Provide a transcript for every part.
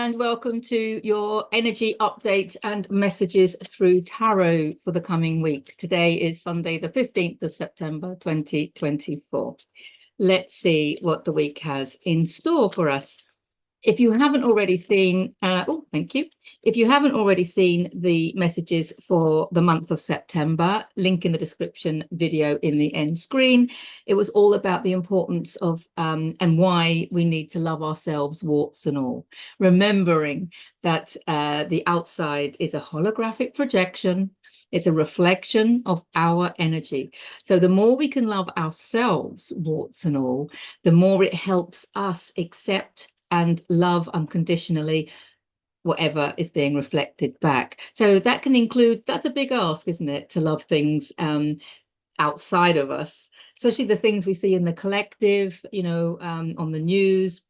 and welcome to your energy update and messages through tarot for the coming week. Today is Sunday, the 15th of September, 2024. Let's see what the week has in store for us. If you haven't already seen, thank you. If you haven't already seen the messages for the month of September, link in the description, video in the end screen. It was all about the importance of and why we need to love ourselves, warts and all. Remembering that the outside is a holographic projection. It's a reflection of our energy. So the more we can love ourselves, warts and all, the more it helps us accept and love unconditionally whatever is being reflected back. So that can include, that's a big ask, isn't it, to love things outside of us, especially the things we see in the collective, on the news,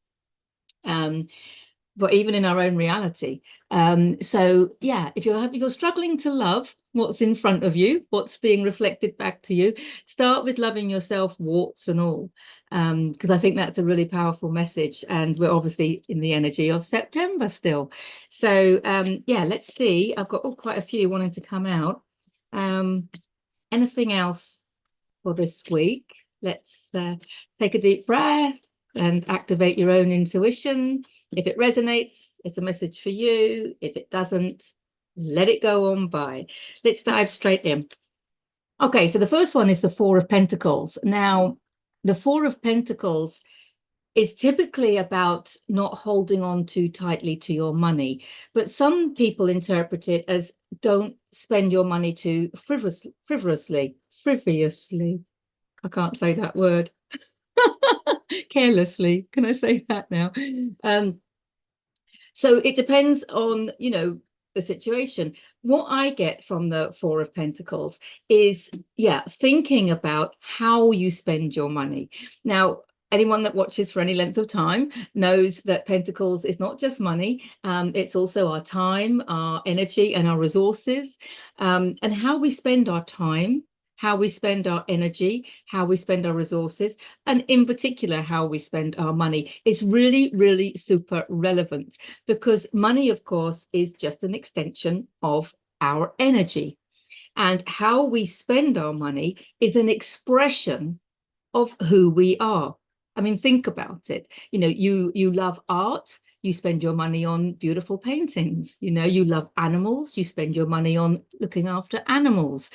but even in our own reality. So yeah, if you're struggling to love what's in front of you, what's being reflected back to you, start with loving yourself, warts and all, because I think that's a really powerful message, and we're obviously in the energy of September still. So yeah, let's see. I've got quite a few wanting to come out. Anything else for this week? Let's take a deep breath and activate your own intuition. If it resonates, it's a message for you. If it doesn't, let it go on by. Let's dive straight in. Okay, so the first one is the Four of Pentacles. Now, the Four of Pentacles is typically about not holding on too tightly to your money, but some people interpret it as don't spend your money too frivolously. I can't say that word. Carelessly. Can I say that now? So it depends on, the situation. What I get from the Four of Pentacles is, thinking about how you spend your money. Now, anyone that watches for any length of time knows that Pentacles is not just money. It's also our time, our energy, and our resources, and how we spend our time, how we spend our energy, how we spend our resources, and in particular, how we spend our money is really, really super relevant, because money, of course, is just an extension of our energy. And how we spend our money is an expression of who we are. I mean, think about it. You love art. You spend your money on beautiful paintings. You love animals. You spend your money on looking after animals.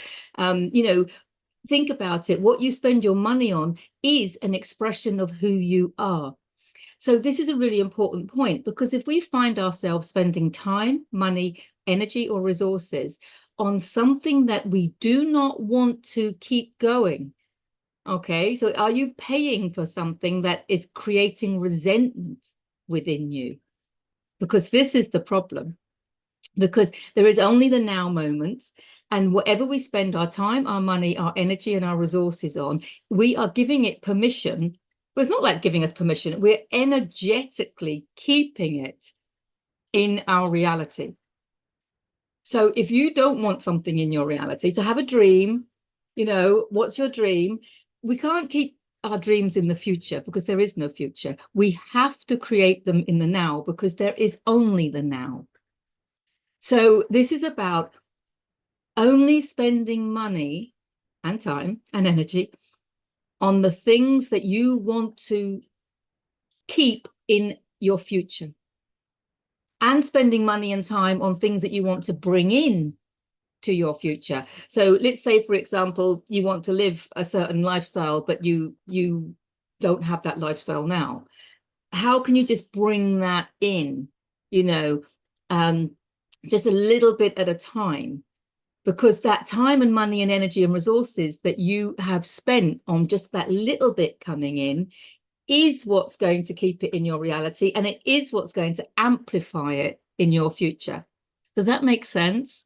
Think about it. What you spend your money on is an expression of who you are. So this is a really important point, because if we find ourselves spending time, money, energy, or resources on something that we do not want to keep going, okay, so are you paying for something that is creating resentment within you? Because this is the problem, because there is only the now moment, and whatever we spend our time, our money, our energy, and our resources on, we are giving it permission. But it's not like giving us permission. We're energetically keeping it in our reality. So if you don't want something in your reality, to have a dream, what's your dream? We can't keep our dreams in the future, because there is no future. We have to create them in the now, because there is only the now. So this is about only spending money and time and energy on the things that you want to keep in your future, and spending money and time on things that you want to bring in to your future. So let's say, for example, you want to live a certain lifestyle, but you don't have that lifestyle now. How can you just bring that in, just a little bit at a time? Because that time and money and energy and resources that you have spent on just that little bit coming in is what's going to keep it in your reality, and it is what's going to amplify it in your future. Does that make sense?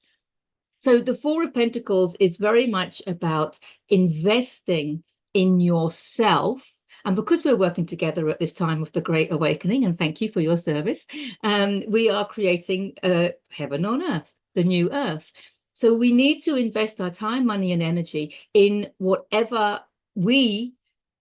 So the Four of Pentacles is very much about investing in yourself. And because we're working together at this time of the Great Awakening, and thank you for your service, we are creating heaven on earth, the new earth. So we need to invest our time, money, and energy in whatever we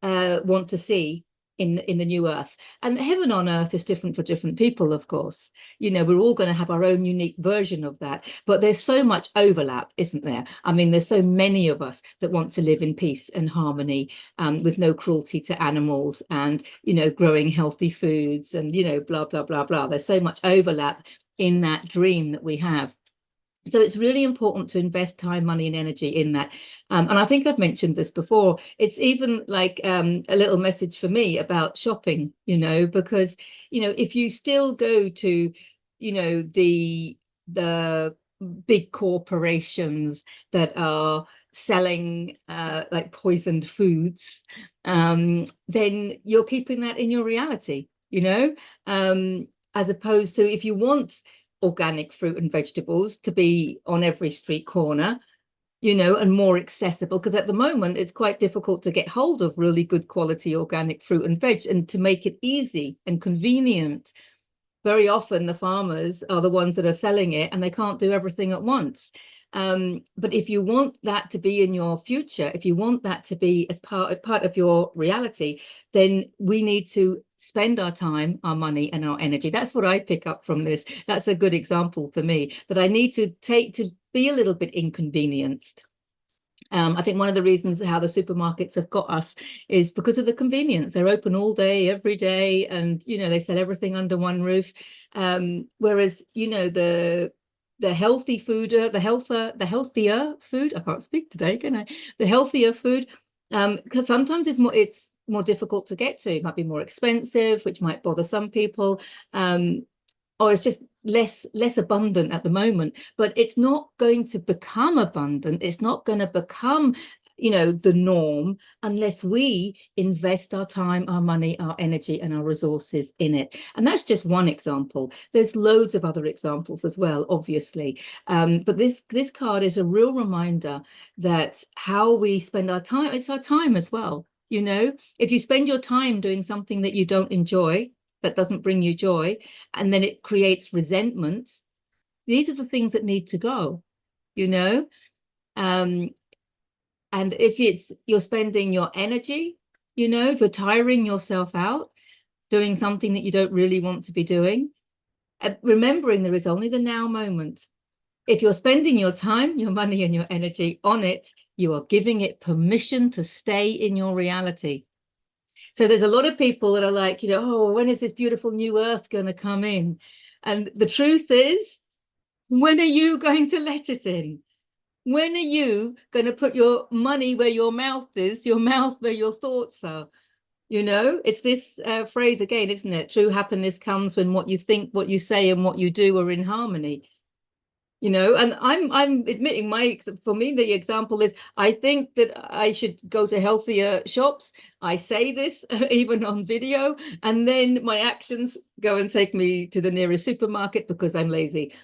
want to see in the new earth. And heaven on earth is different for different people, of course. You know, we're all going to have our own unique version of that, but there's so much overlap, isn't there? I mean, there's so many of us that want to live in peace and harmony, with no cruelty to animals, and, you know, growing healthy foods, and, you know, blah blah blah blah. There's so much overlap in that dream that we have. So it's really important to invest time, money, and energy in that. And I think I've mentioned this before. It's even like a little message for me about shopping, you know, because, you know, if you still go to, you know, the big corporations that are selling like poisoned foods, then you're keeping that in your reality, you know, as opposed to, if you want organic fruit and vegetables to be on every street corner, you know, and more accessible, because at the moment it's quite difficult to get hold of really good quality organic fruit and veg, and to make it easy and convenient, very often the farmers are the ones that are selling it, and they can't do everything at once. But if you want that to be in your future, if you want that to be as part of your reality, then we need to spend our time, our money, and our energy. That's what I pick up from this. That's a good example for me, that I need to be a little bit inconvenienced. I think one of the reasons how the supermarkets have got us is because of the convenience. They're open all day, every day, and, you know, they sell everything under one roof. Whereas, you know, the healthy food, the healthier food, I can't speak today, can I? The healthier food, because sometimes it's more difficult to get to. It might be more expensive, which might bother some people. Or it's just less abundant at the moment, but it's not going to become abundant. It's not going to become, you know, the norm, unless we invest our time, our money, our energy, and our resources in it. And that's just one example. There's loads of other examples as well, obviously. But this card is a real reminder that how we spend our time, it's our time as well. You know, if you spend your time doing something that you don't enjoy, that doesn't bring you joy, and then it creates resentment, these are the things that need to go, you know. And if you're spending your energy, you know, if you're tiring yourself out doing something that you don't really want to be doing, remembering there is only the now moment. If you're spending your time, your money, and your energy on it, you are giving it permission to stay in your reality. So there's a lot of people that are like, you know, oh, when is this beautiful new earth going to come in? And the truth is, when are you going to let it in? When are you going to put your money where your mouth is, your mouth where your thoughts are? You know, it's this phrase again, isn't it? True happiness comes when what you think, what you say, and what you do are in harmony. You know, and I'm admitting for me, the example is, I think that I should go to healthier shops. I say this even on video, and then my actions go and take me to the nearest supermarket because I'm lazy.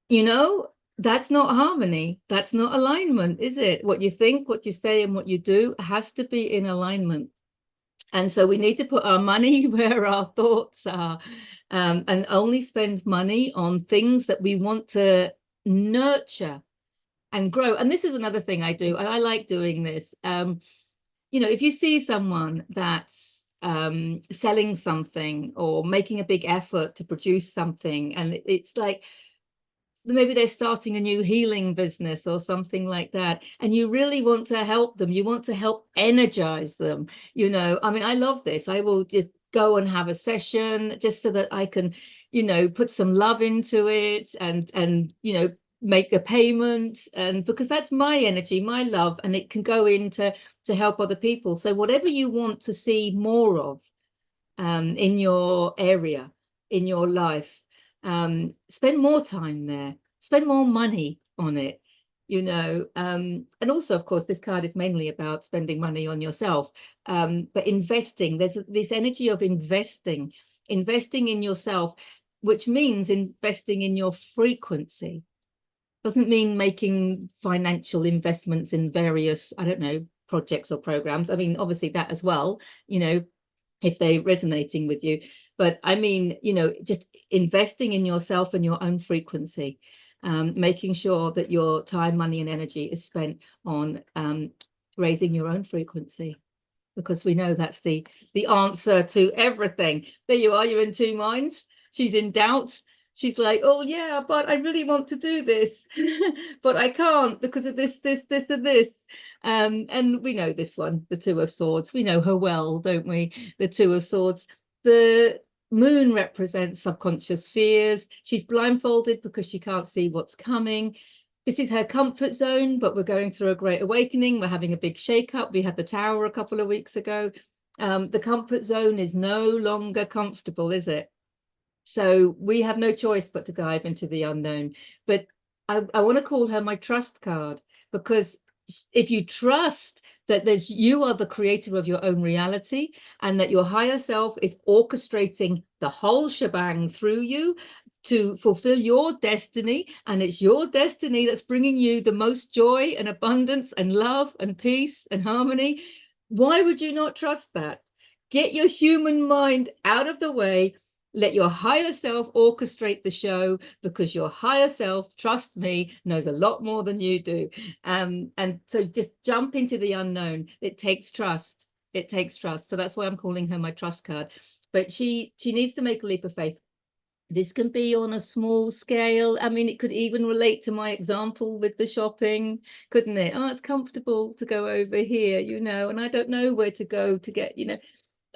You know, that's not harmony. That's not alignment, is it? What you think, what you say, and what you do has to be in alignment. And so we need to put our money where our thoughts are, and only spend money on things that we want to nurture and grow. And this is another thing I do, and I like doing this. You know, if you see someone that's selling something or making a big effort to produce something, and it's like, maybe they're starting a new healing business or something like that, and you really want to help them, you want to help energize them, you know. I mean, I love this. I will just go and have a session just so that I can, you know, put some love into it, and you know, make a payment, and because that's my energy, my love, and it can go into to help other people. So whatever you want to see more of in your area, in your life, spend more time there, spend more money on it, you know. And also, of course, this card is mainly about spending money on yourself, but investing. There's this energy of investing in yourself, which means investing in your frequency. Doesn't mean making financial investments in various, I don't know, projects or programs. I mean, obviously that as well, you know, if they're resonating with you. But I mean, you know, just investing in yourself and your own frequency, making sure that your time, money, and energy is spent on raising your own frequency. because we know that's the answer to everything. There you are, you're in two minds. She's in doubt. She's like, oh yeah, but I really want to do this, but I can't because of this, and this. And we know this one, the Two of Swords. We know her well, don't we? The Two of Swords. The moon represents subconscious fears. She's blindfolded because she can't see what's coming. This is her comfort zone, but we're going through a great awakening. We're having a big shake-up. We had the Tower a couple of weeks ago. The comfort zone is no longer comfortable, is it? So we have no choice but to dive into the unknown. But I want to call her my trust card, because if you trust that you are the creator of your own reality, and that your higher self is orchestrating the whole shebang through you to fulfill your destiny, and it's your destiny that's bringing you the most joy and abundance and love and peace and harmony, why would you not trust that? Get your human mind out of the way. Let your higher self orchestrate the show, because your higher self, trust me, knows a lot more than you do. And so just jump into the unknown. It takes trust. It takes trust. So that's why I'm calling her my trust card. But she needs to make a leap of faith. This can be on a small scale. I mean, it could even relate to my example with the shopping, couldn't it? Oh, it's comfortable to go over here, and I don't know where to go to get,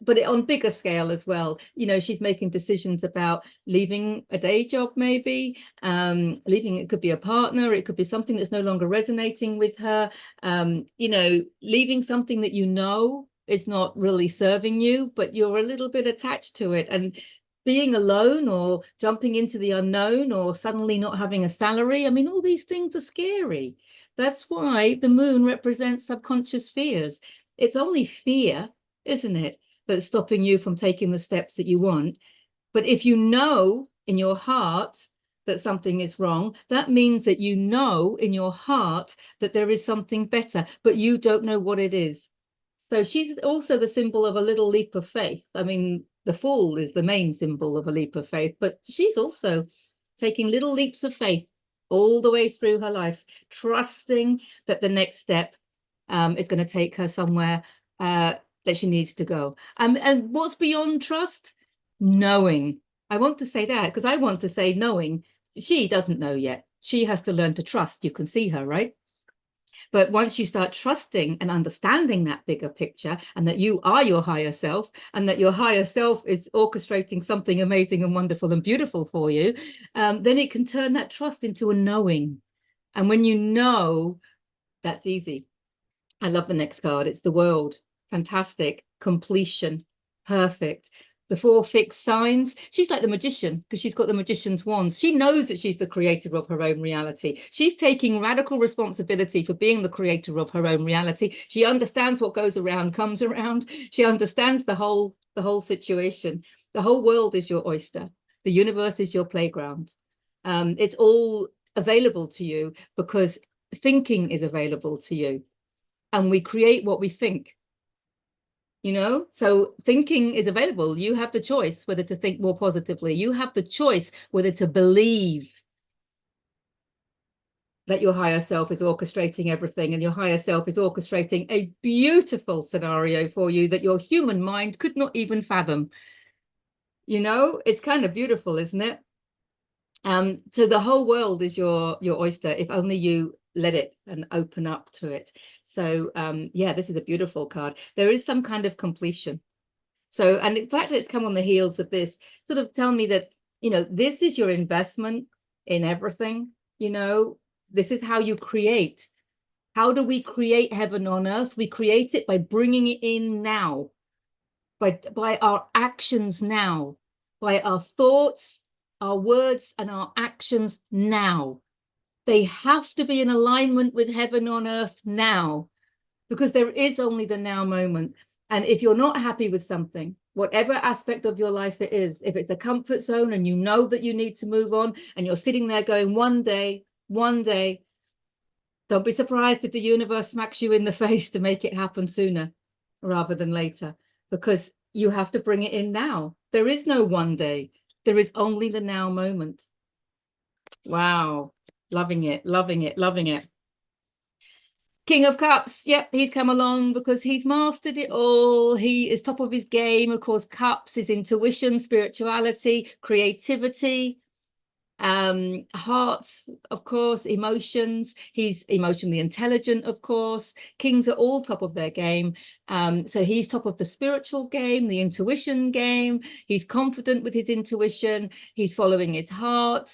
but on bigger scale as well. She's making decisions about leaving a day job, maybe leaving. It could be a partner, it could be something that's no longer resonating with her, leaving something that is not really serving you, but you're a little bit attached to it, and being alone, or jumping into the unknown, or suddenly not having a salary. I mean, all these things are scary. That's why the moon represents subconscious fears. It's only fear, isn't it, that's stopping you from taking the steps that you want. But if you know in your heart that something is wrong, that means that you know in your heart that there is something better, but you don't know what it is. So she's also the symbol of a little leap of faith. I mean, the Fool is the main symbol of a leap of faith, but she's also taking little leaps of faith all the way through her life, trusting that the next step is going to take her somewhere that she needs to go. And what's beyond trust? Knowing. I want to say that because I want to say knowing. She doesn't know yet. She has to learn to trust. You can see her, right? But once you start trusting and understanding that bigger picture, and that you are your higher self, and that your higher self is orchestrating something amazing and wonderful and beautiful for you, then it can turn that trust into a knowing. And when you know, that's easy. I love the next card. It's the World. Fantastic. Completion. Perfect. The four fixed signs. She's like the magician, because she's got the magician's wands. She knows that she's the creator of her own reality. She's taking radical responsibility for being the creator of her own reality. She understands what goes around comes around. She understands the whole situation. The whole world is your oyster. The universe is your playground. It's all available to you because thinking is available to you. And we create what we think. So thinking is available. You have the choice whether to think more positively. You have the choice whether to believe that your higher self is orchestrating everything, and your higher self is orchestrating a beautiful scenario for you that your human mind could not even fathom. It's kind of beautiful, isn't it? So the whole world is your oyster, if only you let it and open up to it. So yeah, this is a beautiful card. There is some kind of completion. So, and in fact, it's come on the heels of this. Sort of tell me that, this is your investment in everything. This is how you create. How do we create heaven on earth? We create it by bringing it in now, by our actions now, by our thoughts, our words, and our actions now. They have to be in alignment with heaven on earth now, because there is only the now moment. And if you're not happy with something, whatever aspect of your life it is, if it's a comfort zone and you know that you need to move on, and you're sitting there going, one day, don't be surprised if the universe smacks you in the face to make it happen sooner rather than later, because you have to bring it in now. There is no one day. There is only the now moment. Wow. Loving it, loving it, loving it. King of Cups, yep, he's come along because he's mastered it all. He is top of his game. Of course, Cups is intuition, spirituality, creativity, heart, of course, emotions. He's emotionally intelligent, of course. Kings are all top of their game. So he's top of the spiritual game, the intuition game. He's confident with his intuition. He's following his heart.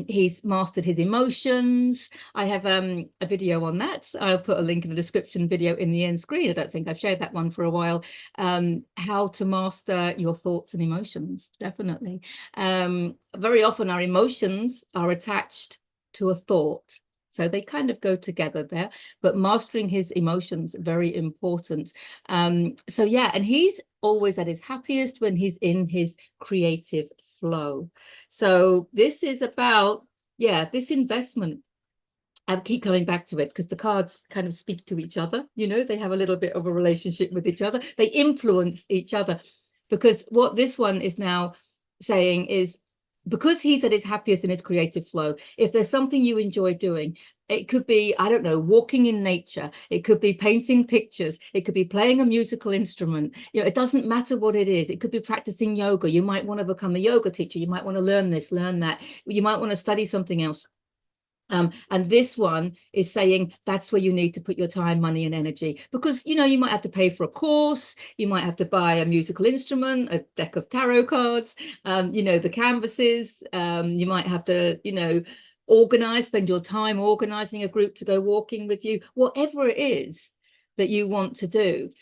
He's mastered his emotions. I have a video on that. I'll put a link in the description, video in the end screen. I don't think I've shared that one for a while. How to master your thoughts and emotions, definitely. Very often our emotions are attached to a thought, so they kind of go together there, but mastering his emotions, very important. So yeah, and he's always at his happiest when he's in his creative flow. So this is about, yeah, this investment. I keep coming back to it because the cards kind of speak to each other. You know, they have a little bit of a relationship with each other. They influence each other, because what this one is now saying is, because he's at his happiest in his creative flow, if there's something you enjoy doing, it could be, I don't know, walking in nature. It could be painting pictures. It could be playing a musical instrument. You know, it doesn't matter what it is. It could be practicing yoga. You might want to become a yoga teacher. You might want to learn this, learn that. You might want to study something else. And this one is saying that's where you need to put your time, money, and energy, because, you know, you might have to pay for a course, you might have to buy a musical instrument, a deck of tarot cards, you know, the canvases, you might have to, you know, spend your time organizing a group to go walking with you, whatever it is that you want to do.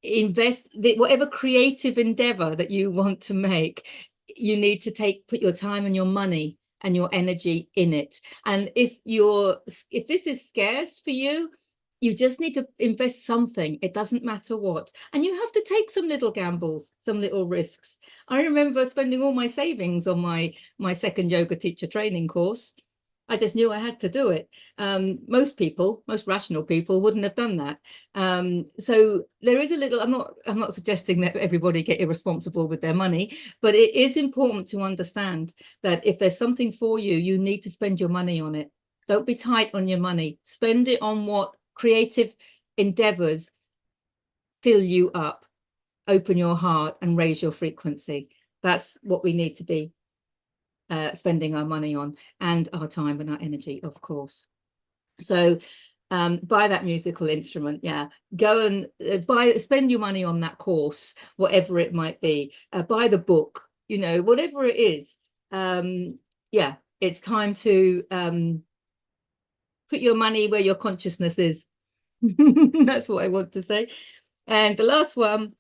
Invest whatever creative endeavor that you want to make, you need to put your time and your money and your energy in it. And if this is scarce for you, you just need to invest something. It doesn't matter what, and you have to take some little gambles, some little risks. I remember spending all my savings on my second yoga teacher training course. I just knew I had to do it. Most rational people wouldn't have done that. So there is a little, I'm not suggesting that everybody get irresponsible with their money, but it is important to understand that if there's something for you, you need to spend your money on it. Don't be tight on your money. Spend it on what creative endeavors fill you up, open your heart, and raise your frequency. That's what we need to be spending our money on, and our time and our energy, of course. So buy that musical instrument. Yeah, go and spend your money on that course, whatever it might be. Buy the book, you know, whatever it is. Yeah, it's time to put your money where your consciousness is. That's what I want to say. And the last one,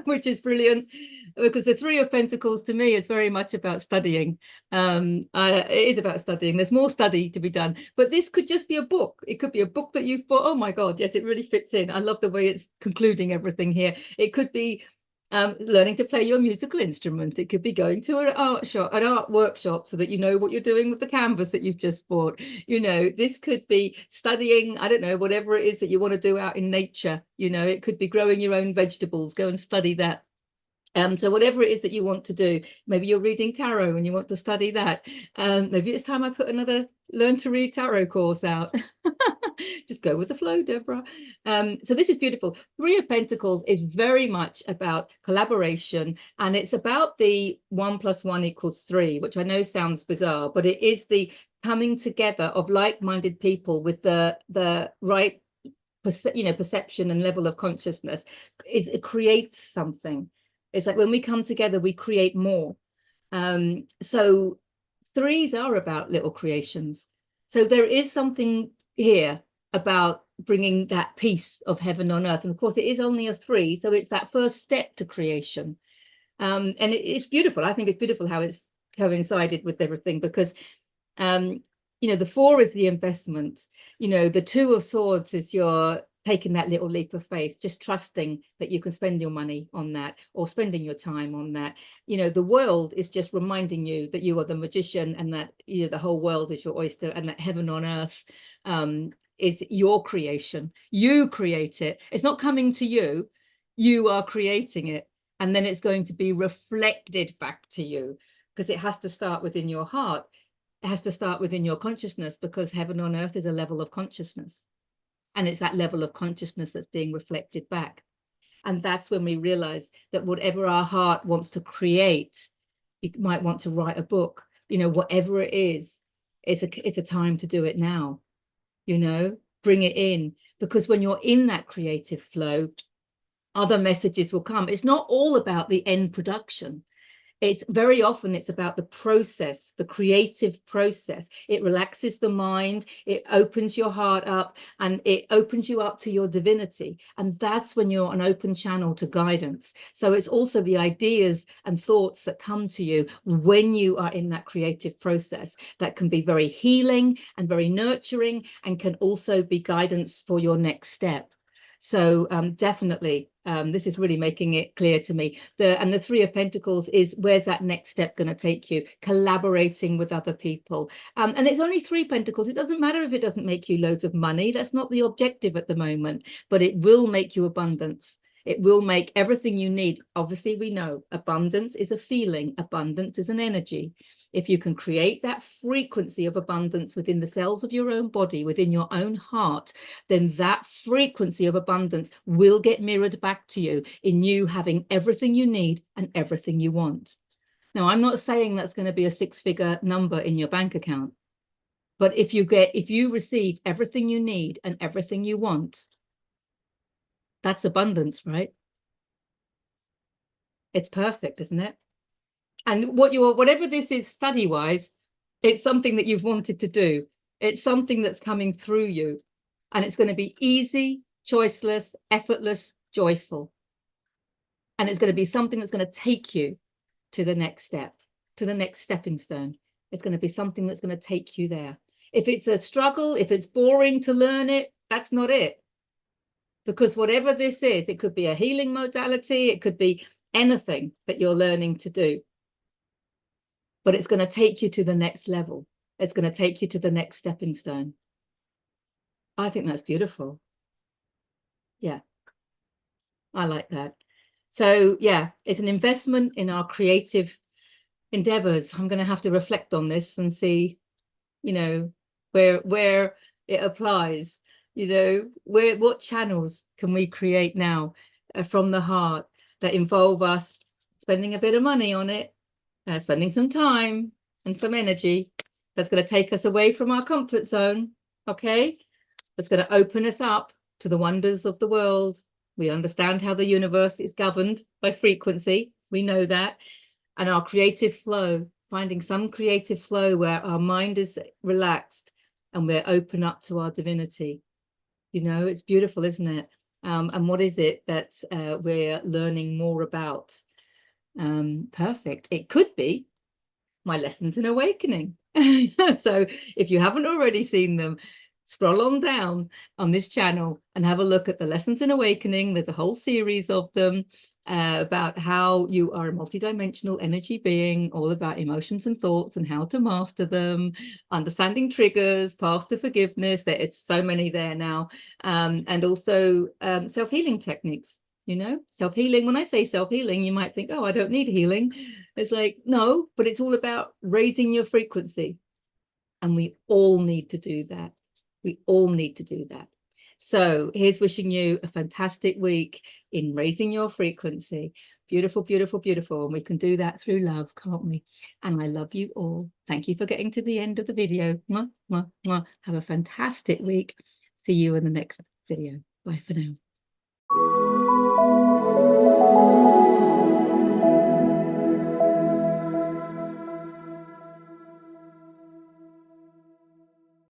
which is brilliant, because the Three of Pentacles to me is very much about studying. It is about studying. There's more study to be done, but this could just be a book. It could be a book that you've bought. Oh my God, yes, it really fits in. I love the way it's concluding everything here. It could be learning to play your musical instrument. It could be going to an art workshop, so that you know what you're doing with the canvas that you've just bought. You know, this could be studying, I don't know, whatever it is that you want to do out in nature. You know, it could be growing your own vegetables. Go and study that. So whatever it is that you want to do, maybe you're reading tarot and you want to study that. Maybe it's time I put another Learn to Read Tarot course out. Just go with the flow, Deborah. So this is beautiful. Three of Pentacles is very much about collaboration, and it's about the 1 + 1 = 3, which I know sounds bizarre, but it is the coming together of like-minded people with the right perception and level of consciousness. It creates something. It's like when we come together, we create more. So threes are about little creations. So there is something here about bringing that piece of heaven on earth. And of course, it is only a 3. So it's that first step to creation. And it's beautiful. I think it's beautiful how it's coincided with everything, because you know, the 4 is the investment. You know, the 2 of Swords is your taking that little leap of faith, just trusting that you can spend your money on that, or spending your time on that. You know, the world is just reminding you that you are the magician, and that, you know, the whole world is your oyster, and that heaven on earth is your creation. You create it. It's not coming to you. You are creating it. And then it's going to be reflected back to you, because it has to start within your heart. It has to start within your consciousness, because heaven on earth is a level of consciousness. And it's that level of consciousness that's being reflected back. And that's when we realize that whatever our heart wants to create, you might want to write a book, whatever it is, it's a time to do it now, bring it in. Because when you're in that creative flow, other messages will come. It's not all about the end production. It's very often it's about the process, the creative process. It relaxes the mind, it opens your heart up, and it opens you up to your divinity. And that's when you're an open channel to guidance. So it's also the ideas and thoughts that come to you when you are in that creative process that can be very healing and very nurturing, and can also be guidance for your next step. So definitely, this is really making it clear to me. And the Three of Pentacles is, where's that next step going to take you? Collaborating with other people. And it's only 3 Pentacles. It doesn't matter if it doesn't make you loads of money. That's not the objective at the moment, but it will make you abundance. It will make everything you need. Obviously, we know abundance is a feeling. Abundance is an energy. If you can create that frequency of abundance within the cells of your own body, within your own heart, then that frequency of abundance will get mirrored back to you in you having everything you need and everything you want. Now, I'm not saying that's going to be a 6-figure number in your bank account, but if you receive everything you need and everything you want, that's abundance, right? It's perfect, isn't it? And whatever this is study-wise, it's something that you've wanted to do. It's something that's coming through you. And it's going to be easy, choiceless, effortless, joyful. And it's going to be something that's going to take you to the next step, to the next stepping stone. It's going to be something that's going to take you there. If it's a struggle, if it's boring to learn it, that's not it. Because whatever this is, it could be a healing modality, it could be anything that you're learning to do. But it's going to take you to the next level. It's going to take you to the next stepping stone. I think that's beautiful. Yeah, I like that. So yeah, it's an investment in our creative endeavors. I'm going to have to reflect on this and see, where it applies, what channels can we create now from the heart that involve us spending a bit of money on it, spending some time and some energy that's going to take us away from our comfort zone, okay? That's going to open us up to the wonders of the world. We understand how the universe is governed by frequency. We know that. And our creative flow, finding some creative flow where our mind is relaxed and we're open up to our divinity. It's beautiful, isn't it? And what is it that we're learning more about? Perfect. It could be my lessons in awakening. So if you haven't already seen them, scroll on down on this channel and have a look at the lessons in awakening. There's a whole series of them about how you are a multidimensional energy being, all about emotions and thoughts and how to master them, understanding triggers, path to forgiveness. There is so many there now, and also self-healing techniques. Self-healing. When I say self-healing, you might think, oh, I don't need healing. It's like, no, but it's all about raising your frequency. And we all need to do that. We all need to do that. So here's wishing you a fantastic week in raising your frequency. Beautiful, beautiful, beautiful. And we can do that through love, can't we? And I love you all. Thank you for getting to the end of the video. Mwah, mwah, mwah. Have a fantastic week. See you in the next video. Bye for now.